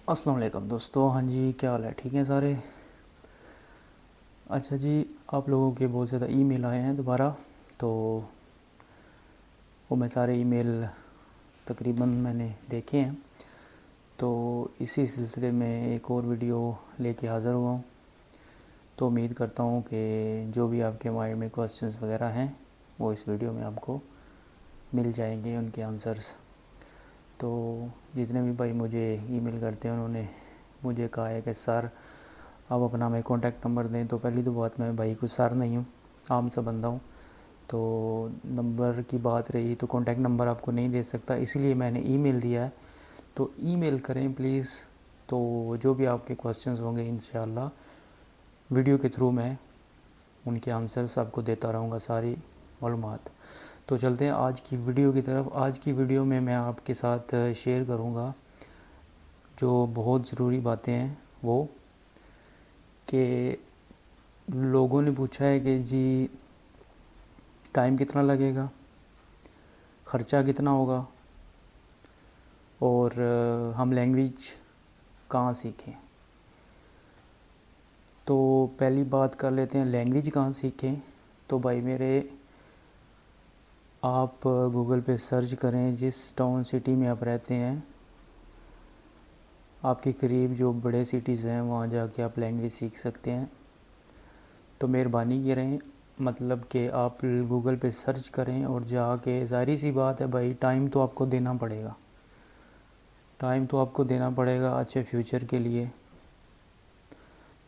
السلام علیکم دوستو، ہاں جی، کیا حال ہے؟ ٹھیک ہیں سارے؟ اچھا جی، آپ لوگوں کے بہت زیادہ ای میل آئے ہیں دوبارہ، تو وہ میں سارے ای میل تقریباً میں نے دیکھے ہیں، تو اسی سلسلے میں ایک اور ویڈیو لے کے حاضر ہوا ہوں۔ تو امید کرتا ہوں کہ جو بھی آپ کے مائنڈ میں کوسچنز وغیرہ ہیں وہ اس ویڈیو میں آپ کو مل جائیں گے ان کے آنسرز۔ تو جتنے بھی بھائی مجھے ای میل کرتے ہیں انہوں نے مجھے کہا ہے کہ سر آپ اپنا ہمیں کانٹیکٹ نمبر دیں۔ تو پہلی تو بات، میں بھائی کو سر نہیں ہوں، عام سا بندہ ہوں، تو نمبر کی بات رہی تو کانٹیکٹ نمبر آپ کو نہیں دے سکتا، اسی لیے میں نے ای میل دیا ہے۔ تو ای میل کریں پلیز، تو جو بھی آپ کے کوسچنز ہوں گے انشاءاللہ ویڈیو کے تھرو میں ان کے آنسرز آپ کو دیتا رہوں گا، ساری معلومات۔ تو چلتے ہیں آج کی ویڈیو کی طرف۔ آج کی ویڈیو میں آپ کے ساتھ شیئر کروں گا جو بہت ضروری باتیں ہیں، وہ کہ لوگوں نے پوچھا ہے کہ جی ٹائم کتنا لگے گا، خرچہ کتنا ہوگا، اور ہم لینگویج کہاں سیکھیں۔ تو پہلی بات کر لیتے ہیں لینگویج کہاں سیکھیں۔ تو بھائی میرے، آپ گوگل پہ سرچ کریں جس ٹاؤن سٹی میں آپ رہتے ہیں، آپ کے قریب جو بڑے سٹیز ہیں وہاں جا کے آپ لینگویج سیکھ سکتے ہیں۔ تو مہربانی کریں، مطلب کہ آپ گوگل پہ سرچ کریں اور جا کے، ظاہری سی بات ہے بھائی ٹائم تو آپ کو دینا پڑے گا، ٹائم تو آپ کو دینا پڑے گا اچھے فیوچر کے لیے۔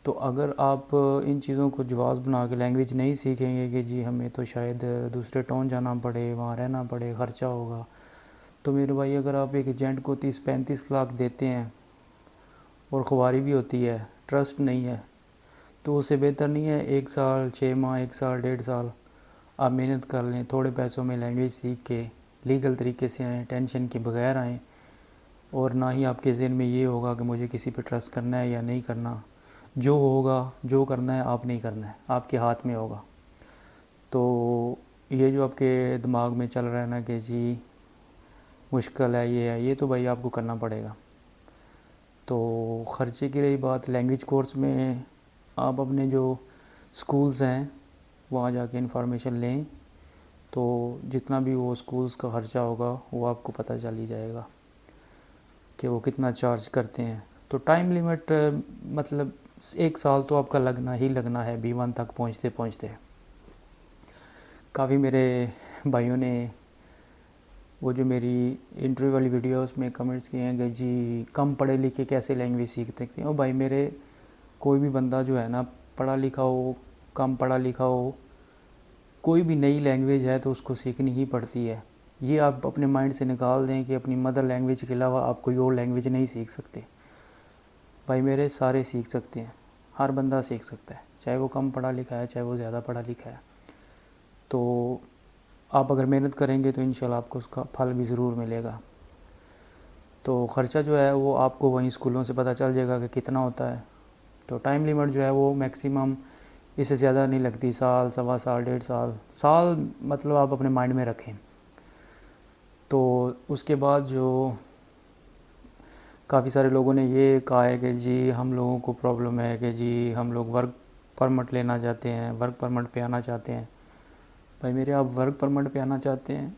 تو اگر آپ ان چیزوں کو جواز بنا کے لینگویج نہیں سیکھیں گے کہ جی ہمیں تو شاید دوسرے ٹاؤن جانا پڑے، وہاں رہنا پڑے، خرچہ ہوگا، تو میرے بھائی اگر آپ ایک ایجنٹ کو 30-35 لاکھ دیتے ہیں اور خواری بھی ہوتی ہے، ٹرسٹ نہیں ہے، تو اسے بہتر نہیں ہے 1 سال 6 ماہ، 1 سال 1.5 سال آپ محنت کر لیں، تھوڑے پیسوں میں لینگویج سیکھ کے لیگل طریقے سے آئیں، ٹینشن کے بغیر آئیں، اور نہ ہی آپ کے ذہن میں یہ ہوگا کہ مجھے کسی پہ ٹرسٹ کرنا ہے یا نہیں کرنا۔ جو ہوگا، جو کرنا ہے آپ نہیں کرنا ہے، آپ کے ہاتھ میں ہوگا۔ تو یہ جو آپ کے دماغ میں چل رہا ہے نا کہ جی مشکل ہے، یہ ہے، یہ تو بھائی آپ کو کرنا پڑے گا۔ تو خرچے کی رہی بات، لینگویج کورس میں آپ اپنے جو سکولز ہیں وہاں جا کے انفارمیشن لیں، تو جتنا بھی وہ سکولز کا خرچہ ہوگا وہ آپ کو پتہ چل ہی جائے گا کہ وہ کتنا چارج کرتے ہیں۔ تو ٹائم لیمٹ مطلب 1 سال تو آپ کا لگنا ہی لگنا ہے B1 تک پہنچتے پہنچتے۔ کافی میرے بھائیوں نے وہ جو میری انٹرویو والی ویڈیو اس میں کمنٹس کیے ہیں کہ جی کم پڑھے لکھے کیسے لینگویج سیکھ سکتے ہیں۔ اور بھائی میرے، کوئی بھی بندہ جو ہے نا، پڑھا لکھا ہو، کم پڑھا لکھا ہو، کوئی بھی نئی لینگویج ہے تو اس کو سیکھنی ہی پڑتی ہے۔ یہ آپ اپنے مائنڈ سے نکال دیں کہ اپنی مدر لینگویج کے علاوہ آپ کوئی اور لینگویج نہیں سیکھ سکتے۔ بھائی میرے، سارے سیکھ سکتے ہیں، ہر بندہ سیکھ سکتا ہے، چاہے وہ کم پڑھا لکھا ہے چاہے وہ زیادہ پڑھا لکھا ہے۔ تو آپ اگر محنت کریں گے تو انشاءاللہ آپ کو اس کا پھل بھی ضرور ملے گا۔ تو خرچہ جو ہے وہ آپ کو وہیں اسکولوں سے پتہ چل جائے گا کہ کتنا ہوتا ہے۔ تو ٹائم لیمٹ جو ہے وہ میکسیمم اس سے زیادہ نہیں لگتی، سال، سوا سال، 1.5 سال، سال مطلب آپ اپنے مائنڈ میں رکھیں۔ تو اس کے بعد جو کافی سارے لوگوں نے یہ کہا ہے کہ جی ہم لوگوں کو پرابلم ہے کہ جی ہم لوگ ورک پرمٹ لینا چاہتے ہیں، ورک پرمٹ پہ آنا چاہتے ہیں۔ بھائی میرے، آپ ورک پرمٹ پہ آنا چاہتے ہیں،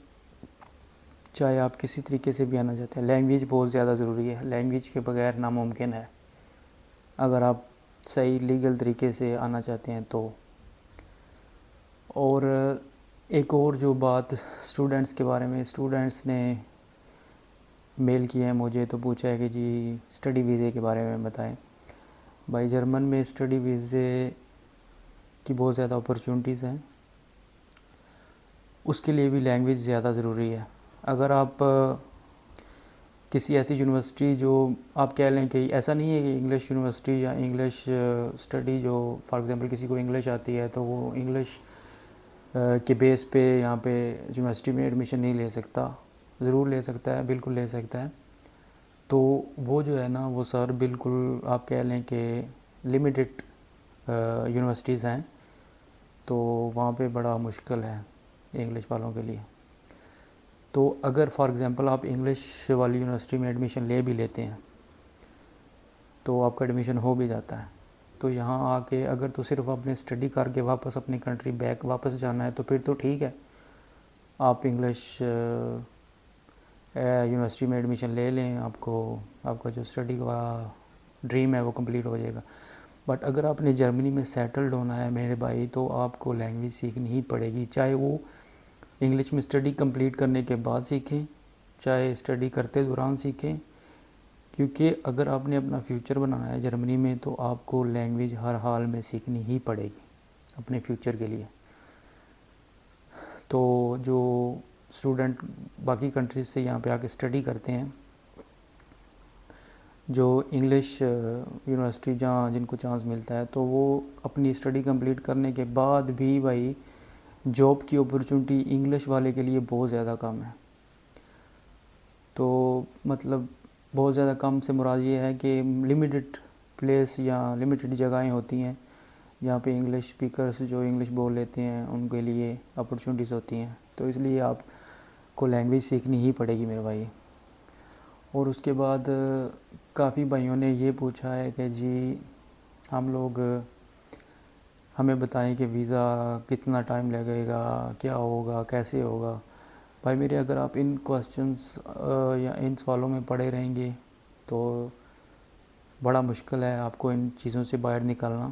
چاہے آپ کسی طریقے سے بھی آنا چاہتے ہیں، لینگویج بہت زیادہ ضروری ہے، لینگویج کے بغیر ناممکن ہے اگر آپ صحیح لیگل طریقے سے آنا چاہتے ہیں تو۔ اور ایک اور جو بات اسٹوڈنٹس کے بارے میں، اسٹوڈنٹس نے میل کیا ہے مجھے، تو پوچھا ہے کہ جی اسٹڈی ویزے کے بارے میں بتائیں۔ بھائی جرمن میں اسٹڈی ویزے کی بہت زیادہ اپرچونٹیز ہیں، اس کے لیے بھی لینگویج زیادہ ضروری ہے۔ اگر آپ کسی ایسی یونیورسٹی جو آپ کہہ لیں کہ ایسا نہیں ہے کہ انگلش یونیورسٹی یا انگلش اسٹڈی، جو فار ایگزامپل کسی کو انگلش آتی ہے تو وہ انگلش کے بیس پہ یہاں پہ یونیورسٹی میں ایڈمیشن نہیں لے سکتا، ضرور لے سکتا ہے، بالکل لے سکتا ہے۔ تو وہ جو ہے نا وہ سر بالکل آپ کہہ لیں کہ لمیٹڈ یونیورسٹیز ہیں، تو وہاں پہ بڑا مشکل ہے انگلش والوں کے لیے۔ تو اگر فار ایگزامپل آپ انگلش والی یونیورسٹی میں ایڈمیشن لے بھی لیتے ہیں تو آپ کا ایڈمیشن ہو بھی جاتا ہے. تو یہاں آ کے اگر تو صرف آپ نے اسٹڈی کر کے واپس اپنی کنٹری بیک واپس جانا ہے تو پھر تو ٹھیک ہے, آپ انگلش یونیورسٹی میں ایڈمیشن لے لیں, آپ کا جو اسٹڈی کا ڈریم ہے وہ کمپلیٹ ہو جائے گا. بٹ اگر آپ نے جرمنی میں سیٹلڈ ہونا ہے میرے بھائی, تو آپ کو لینگویج سیکھنی ہی پڑے گی, چاہے وہ انگلش میں اسٹڈی کمپلیٹ کرنے کے بعد سیکھیں, چاہے اسٹڈی کرتے دوران سیکھیں, کیونکہ اگر آپ نے اپنا فیوچر بنانا ہے جرمنی میں تو آپ کو لینگویج ہر حال میں سیکھنی ہی پڑے گی اپنے فیوچر کے لیے. تو جو اسٹوڈنٹ باقی کنٹریز سے یہاں پہ آ کے اسٹڈی کرتے ہیں, جو انگلش یونیورسٹی جہاں جن کو چانس ملتا ہے, تو وہ اپنی اسٹڈی کمپلیٹ کرنے کے بعد بھی بھائی جاب کی اپرچونٹی انگلش والے کے لیے بہت زیادہ کم ہے. تو مطلب بہت زیادہ کم سے مراد یہ ہے کہ لمیٹڈ پلیس یا لمیٹڈ جگہیں ہوتی ہیں جہاں پہ انگلش اسپیکرس جو انگلش بول لیتے ہیں ان کے لیے اپرچونٹیز ہوتی ہیں. تو اس لیے آپ کو لینگویج سیکھنی ہی پڑے گی میرے بھائی. اور اس کے بعد کافی بھائیوں نے یہ پوچھا ہے کہ جی ہمیں بتائیں کہ ویزا کتنا ٹائم لگے گا, کیا ہوگا, کیسے ہوگا. بھائی میرے, اگر آپ ان کوسچنس یا ان سوالوں میں پڑے رہیں گے تو بڑا مشکل ہے آپ کو ان چیزوں سے باہر نکالنا.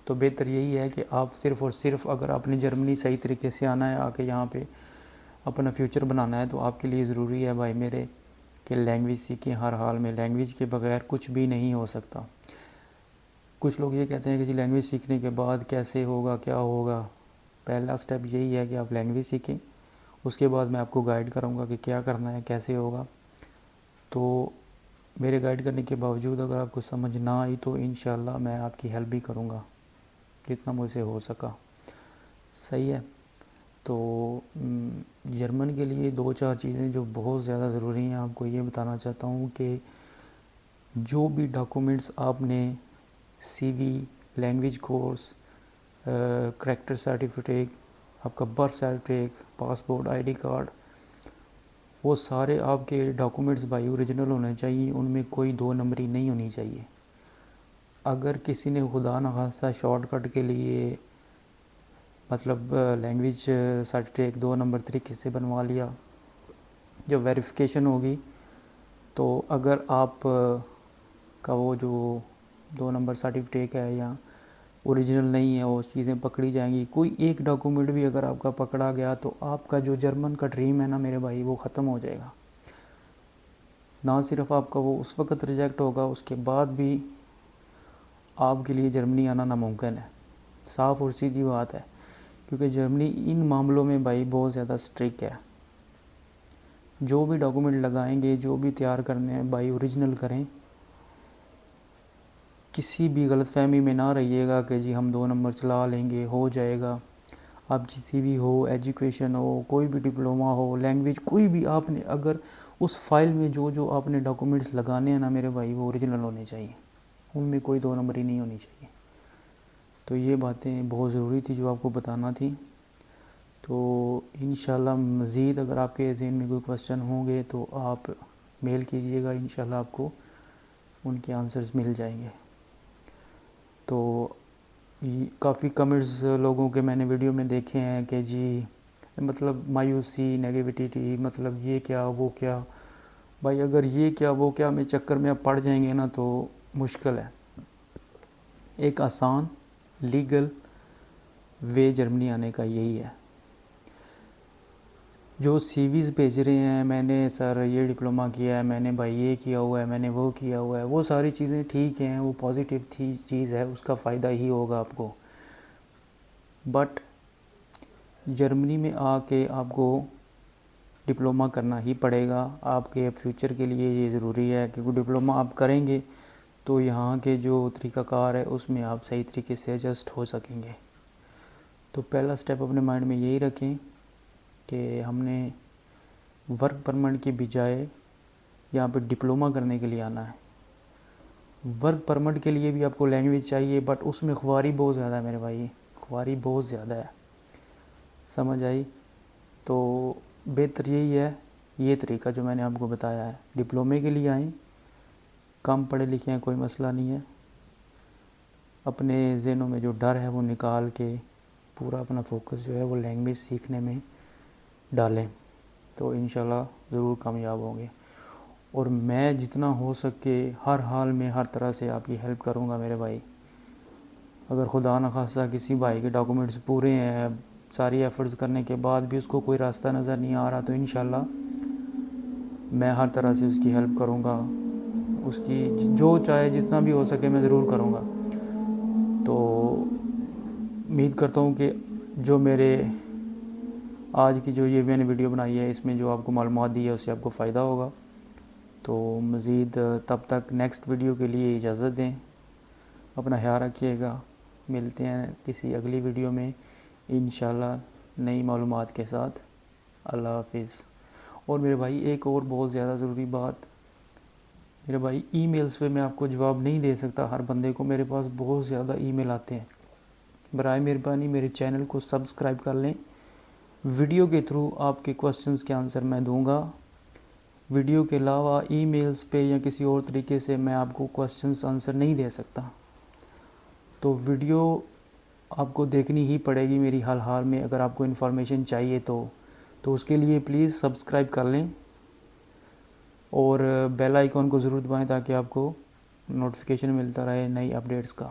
تو بہتر یہی ہے کہ آپ صرف اور صرف اگر آپ نے جرمنی صحیح طریقے سے آنا ہے, آ کے یہاں پہ اپنا فیوچر بنانا ہے, تو آپ کے لیے ضروری ہے بھائی میرے کہ لینگویج سیکھیں ہر حال میں. لینگویج کے بغیر کچھ بھی نہیں ہو سکتا. کچھ لوگ یہ کہتے ہیں کہ جی لینگویج سیکھنے کے بعد کیسے ہوگا, کیا ہوگا. پہلا سٹیپ یہی ہے کہ آپ لینگویج سیکھیں, اس کے بعد میں آپ کو گائیڈ کروں گا کہ کیا کرنا ہے, کیسے ہوگا. تو میرے گائیڈ کرنے کے باوجود اگر آپ کو سمجھ نہ آئی تو انشاءاللہ میں آپ کی ہیلپ بھی کروں گا جتنا مجھ سے ہو سکا. صحیح ہے. تو جرمن کے لیے 2-4 چیزیں جو بہت زیادہ ضروری ہیں آپ کو یہ بتانا چاہتا ہوں کہ جو بھی ڈاکومنٹس آپ نے سی وی, لینگویج کورس, کریکٹر سرٹیفکیٹ, آپ کا birth certificate, passport, I D card, وہ سارے آپ کے ڈاکومنٹس بھائی اوریجنل ہونے چاہیے. ان میں کوئی 2 نمبری نہیں ہونی چاہیے. اگر کسی نے خدا نخواستہ شارٹ کٹ کے لیے مطلب لینگویج سرٹیفکیٹ 2 نمبر طریقے سے بنوا لیا, جو ویریفیکیشن ہوگی تو اگر آپ کا وہ جو 2 نمبر سرٹیفکیٹ ہے یا اوریجنل نہیں ہے, وہ چیزیں پکڑی جائیں گی. کوئی ایک ڈاکومنٹ بھی اگر آپ کا پکڑا گیا تو آپ کا جو جرمن کا ڈریم ہے نا میرے بھائی, وہ ختم ہو جائے گا. نہ صرف آپ کا وہ اس وقت ریجیکٹ ہوگا, اس کے بعد بھی آپ کے لیے جرمنی آنا ناممکن ہے. صاف اور سیدھی بات ہے, کیونکہ جرمنی ان معاملوں میں بھائی بہت زیادہ اسٹرکٹ ہے. جو بھی ڈاکومنٹ لگائیں گے, جو بھی تیار کرنے ہیں بھائی اوریجنل کریں. کسی بھی غلط فہمی میں نہ رہیے گا کہ جی ہم 2 نمبر چلا لیں گے, ہو جائے گا. آپ کسی بھی ہو, ایجوکیشن ہو, کوئی بھی ڈپلومہ ہو, لینگویج کوئی بھی, آپ نے اگر اس فائل میں جو آپ نے ڈاکومنٹس لگانے ہیں نا میرے بھائی, وہ اوریجنل ہونے چاہیے. ان میں کوئی 2 نمبری نہیں ہونی چاہیے. تو یہ باتیں بہت ضروری تھی جو آپ کو بتانا تھی. تو انشاءاللہ مزید اگر آپ کے ذہن میں کوئی کوسچن ہوں گے تو آپ میل کیجئے گا, انشاءاللہ آپ کو ان کے آنسرز مل جائیں گے. تو کافی کمنٹس لوگوں کے میں نے ویڈیو میں دیکھے ہیں کہ جی مطلب مایوسی, نیگیویٹی, مطلب یہ کیا وہ کیا. بھائی اگر یہ کیا وہ کیا میں چکر میں آپ پڑ جائیں گے نا تو مشکل ہے. ایک آسان لیگل وے جرمنی آنے کا یہی ہے. جو سی ویز بھیج رہے ہیں, میں نے سر یہ ڈپلومہ کیا ہے, میں نے بھائی یہ کیا ہوا ہے, میں نے وہ کیا ہوا ہے, وہ ساری چیزیں ٹھیک ہیں, وہ پازیٹیو چیز ہے, اس کا فائدہ ہی ہوگا آپ کو. بٹ جرمنی میں آ کے آپ کو ڈپلومہ کرنا ہی پڑے گا. آپ کے فیوچر کے لیے یہ ضروری ہے, کیونکہ ڈپلومہ آپ کریں گے تو یہاں کے جو طریقہ کار ہے اس میں آپ صحیح طریقے سے ایڈجسٹ ہو سکیں گے. تو پہلا سٹیپ اپنے مائنڈ میں یہی رکھیں کہ ہم نے ورک پرمٹ کی بجائے یہاں پہ ڈپلومہ کرنے کے لیے آنا ہے. ورک پرمٹ کے لیے بھی آپ کو لینگویج چاہیے, بٹ اس میں خواری بہت زیادہ ہے میرے بھائی, خواری بہت زیادہ ہے. سمجھ آئی؟ تو بہتر یہی ہے, یہ طریقہ جو میں نے آپ کو بتایا ہے, ڈپلومے کے لیے آئیں, کم پڑھے لکھے ہیں کوئی مسئلہ نہیں ہے، اپنے ذہنوں میں جو ڈر ہے وہ نکال کے پورا اپنا فوکس جو ہے وہ لینگویج سیکھنے میں ڈالیں، تو انشاءاللہ ضرور کامیاب ہوں گے۔ اور میں جتنا ہو سکے ہر حال میں ہر طرح سے آپ کی ہیلپ کروں گا میرے بھائی۔ اگر خدا نخواستہ کسی بھائی کے ڈاکومنٹس پورے ہیں، ساری ایفرٹس کرنے کے بعد بھی اس کو کوئی راستہ نظر نہیں آ رہا، تو انشاءاللہ میں ہر طرح سے اس کی ہیلپ کروں گا، اس کی جو چاہے جتنا بھی ہو سکے میں ضرور کروں گا۔ تو امید کرتا ہوں کہ جو میرے آج کی جو یہ میں نے ویڈیو بنائی ہے اس میں جو آپ کو معلومات دی ہے اس سے آپ کو فائدہ ہوگا۔ تو مزید تب تک نیکسٹ ویڈیو کے لیے اجازت دیں، اپنا خیال رکھیے گا، ملتے ہیں کسی اگلی ویڈیو میں انشاءاللہ نئی معلومات کے ساتھ۔ اللہ حافظ۔ اور میرے بھائی ایک اور بہت زیادہ ضروری بات، میرے بھائی ای میلز پہ میں آپ کو جواب نہیں دے سکتا ہر بندے کو، میرے پاس بہت زیادہ ای میل آتے ہیں، برائے مہربانی میرے چینل کو سبسکرائب کر لیں، ویڈیو کے تھرو آپ کے کوسچنز کے آنسر میں دوں گا، ویڈیو کے علاوہ ای میلز پہ یا کسی اور طریقے سے میں آپ کو کوسچنز آنسر نہیں دے سکتا، تو ویڈیو آپ کو دیکھنی ہی پڑے گی میری حال حال میں اگر آپ کو انفارمیشن چاہیے تو اس کے لیے پلیز سبسکرائب کر لیں اور بیل آئیکن کو ضرور دبائیں تاکہ آپ کو نوٹیفیکیشن ملتا رہے نئی اپڈیٹس کا۔